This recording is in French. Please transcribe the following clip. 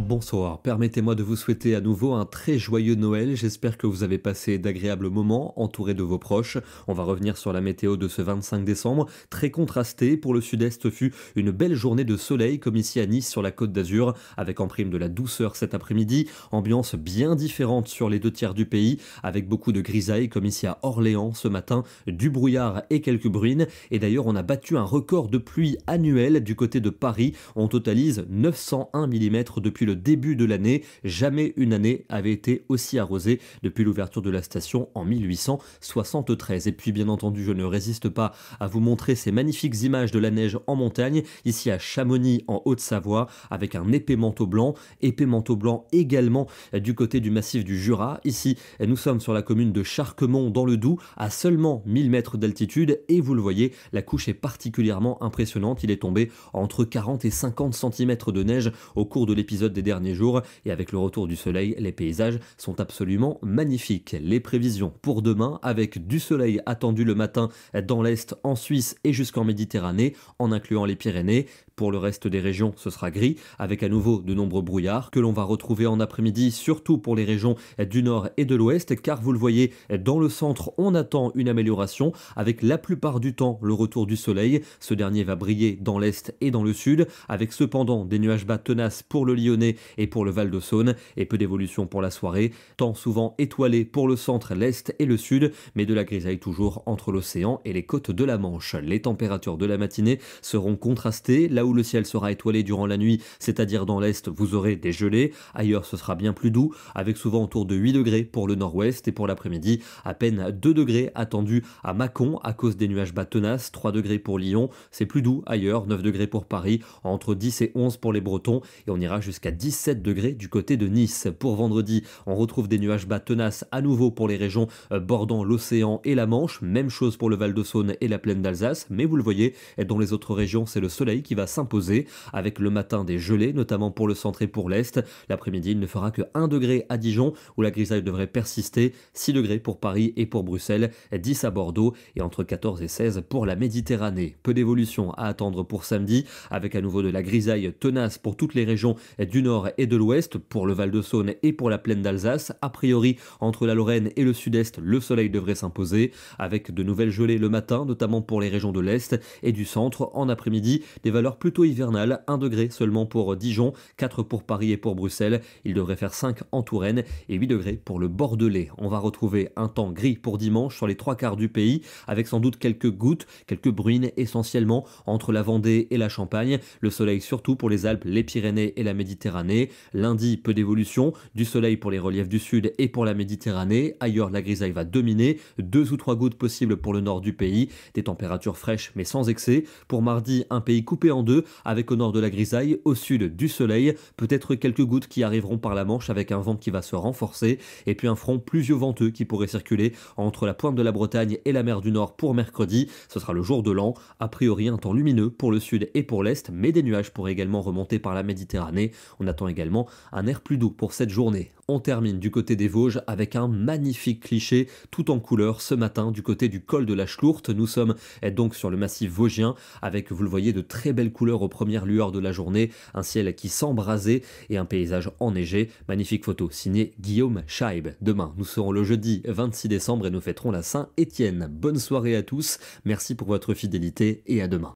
Bonsoir, permettez-moi de vous souhaiter à nouveau un très joyeux Noël. J'espère que vous avez passé d'agréables moments entourés de vos proches. On va revenir sur la météo de ce 25 décembre, très contrastée. Pour le sud-est fut une belle journée de soleil comme ici à Nice sur la Côte d'Azur, avec en prime de la douceur cet après-midi. Ambiance bien différente sur les deux tiers du pays, avec beaucoup de grisailles comme ici à Orléans ce matin, du brouillard et quelques bruines. Et d'ailleurs on a battu un record de pluie annuelle du côté de Paris. On totalise 901 mm depuis le début de l'année. Jamais une année avait été aussi arrosée depuis l'ouverture de la station en 1873. Et puis bien entendu, je ne résiste pas à vous montrer ces magnifiques images de la neige en montagne, ici à Chamonix en Haute-Savoie, avec un épais manteau blanc également du côté du massif du Jura. Ici, nous sommes sur la commune de Charquemont dans le Doubs, à seulement 1000 mètres d'altitude, et vous le voyez, la couche est particulièrement impressionnante. Il est tombé entre 40 et 50 cm de neige au cours de l'épisode des derniers jours, et avec le retour du soleil, les paysages sont absolument magnifiques. Les prévisions pour demain, avec du soleil attendu le matin dans l'Est, en Suisse et jusqu'en Méditerranée, en incluant les Pyrénées. Pour le reste des régions, ce sera gris, avec à nouveau de nombreux brouillards que l'on va retrouver en après-midi, surtout pour les régions du nord et de l'ouest, car vous le voyez, dans le centre, on attend une amélioration, avec la plupart du temps le retour du soleil. Ce dernier va briller dans l'est et dans le sud, avec cependant des nuages bas tenaces pour le Lyonnais et pour le Val-de-Saône, et peu d'évolution pour la soirée, temps souvent étoilé pour le centre, l'est et le sud, mais de la grisaille toujours entre l'océan et les côtes de la Manche. Les températures de la matinée seront contrastées, là où le ciel sera étoilé durant la nuit, c'est-à-dire dans l'est, vous aurez des gelées, ailleurs ce sera bien plus doux, avec souvent autour de 8 degrés pour le nord-ouest, et pour l'après-midi, à peine 2 degrés attendus à Mâcon à cause des nuages bas tenaces, 3 degrés pour Lyon, c'est plus doux ailleurs, 9 degrés pour Paris, entre 10 et 11 pour les Bretons, et on ira jusqu'à 17 degrés du côté de Nice. Pour vendredi, on retrouve des nuages bas tenaces à nouveau pour les régions bordant l'océan et la Manche, même chose pour le Val-de-Saône et la plaine d'Alsace, mais vous le voyez, dans les autres régions, c'est le soleil qui va s'imposer, avec le matin des gelées, notamment pour le centre et pour l'est. L'après-midi, il ne fera que 1 degré à Dijon, où la grisaille devrait persister, 6 degrés pour Paris et pour Bruxelles, 10 à Bordeaux, et entre 14 et 16 pour la Méditerranée. Peu d'évolution à attendre pour samedi, avec à nouveau de la grisaille tenace pour toutes les régions du nord et de l'ouest, pour le Val-de-Saône et pour la plaine d'Alsace. A priori, entre la Lorraine et le sud-est, le soleil devrait s'imposer, avec de nouvelles gelées le matin, notamment pour les régions de l'est et du centre. En après-midi, des valeurs plutôt hivernales, 1 degré seulement pour Dijon, 4 pour Paris et pour Bruxelles. Il devrait faire 5 en Touraine et 8 degrés pour le Bordelais. On va retrouver un temps gris pour dimanche sur les 3 quarts du pays, avec sans doute quelques gouttes, quelques bruines essentiellement entre la Vendée et la Champagne. Le soleil surtout pour les Alpes, les Pyrénées et la Méditerranée. Lundi, peu d'évolution, du soleil pour les reliefs du sud et pour la Méditerranée. Ailleurs, la grisaille va dominer, 2 ou 3 gouttes possibles pour le nord du pays. Des températures fraîches mais sans excès. Pour mardi, un pays coupé en deux, avec au nord de la grisaille, au sud du soleil. Peut-être quelques gouttes qui arriveront par la Manche avec un vent qui va se renforcer. Et puis un front pluvieux-venteux qui pourrait circuler entre la pointe de la Bretagne et la mer du Nord pour mercredi. Ce sera le jour de l'an. A priori, un temps lumineux pour le sud et pour l'est, mais des nuages pourraient également remonter par la Méditerranée. On attend également un air plus doux pour cette journée. On termine du côté des Vosges avec un magnifique cliché tout en couleur ce matin du côté du col de la Schlourte. Nous sommes donc sur le massif vosgien avec, vous le voyez, de très belles couleurs aux premières lueurs de la journée, un ciel qui s'embrasait et un paysage enneigé. Magnifique photo signée Guillaume Scheib. Demain, nous serons le jeudi 26 décembre et nous fêterons la Saint-Étienne. Bonne soirée à tous, merci pour votre fidélité et à demain.